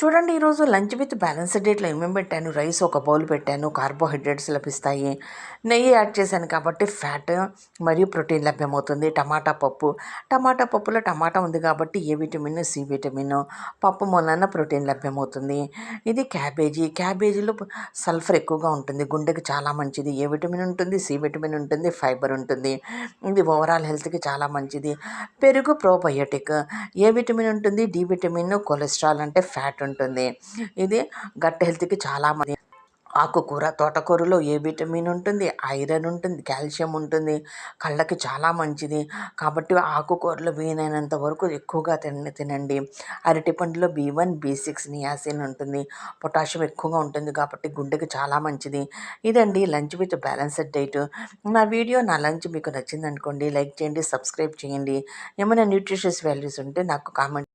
చూడండి, ఈరోజు lunch with balanced డేట్లో ఏమేమి పెట్టాను. రైస్ ఒక బౌల్ పెట్టాను, కార్బోహైడ్రేట్స్ లభిస్తాయి. నెయ్యి యాడ్ చేశాను కాబట్టి ఫ్యాట్ మరియు ప్రోటీన్ లభ్యమవుతుంది. టమాటా పప్పులో టమాటా ఉంది కాబట్టి ఏ విటమిన్, సి విటమిన్, పప్పు మూలాన ప్రోటీన్ లభ్యమవుతుంది. ఇది క్యాబేజీలో సల్ఫర్ ఎక్కువగా ఉంటుంది, గుండెకి చాలా మంచిది. ఏ విటమిన్ ఉంటుంది, సి విటమిన్ ఉంటుంది, ఫైబర్ ఉంటుంది. ఇది ఓవరాల్ హెల్త్కి చాలా మంచిది. పెరుగు ప్రోబయోటిక్, ఏ విటమిన్ ఉంటుంది, డి విటమిన్, కొలెస్ట్రాల్ అంటే ఫ్యాట్ ఉంటుంది. ఇది గట్ హెల్త్కి చాలా మంది. తోటకూరలో ఏ విటమిన్ ఉంటుంది, ఐరన్ ఉంటుంది, కాల్షియం ఉంటుంది, కళ్ళకి చాలా మంచిది. కాబట్టి ఆకుకూరలు వీలైనంత వరకు ఎక్కువగా తినండి. అరటిపండులో B1, B6, నియాసిన్ ఉంటుంది, పొటాషియం ఎక్కువగా ఉంటుంది కాబట్టి గుండెకి చాలా మంచిది. ఇదండి లంచ్ విత్ బ్యాలెన్స్డ్ డైట్. నా లంచ్ మీకు నచ్చిందనుకోండి, లైక్ చేయండి, సబ్స్క్రైబ్ చేయండి. ఏమైనా న్యూట్రిషియస్ వాల్యూస్ ఉంటే నాకు కామెంట్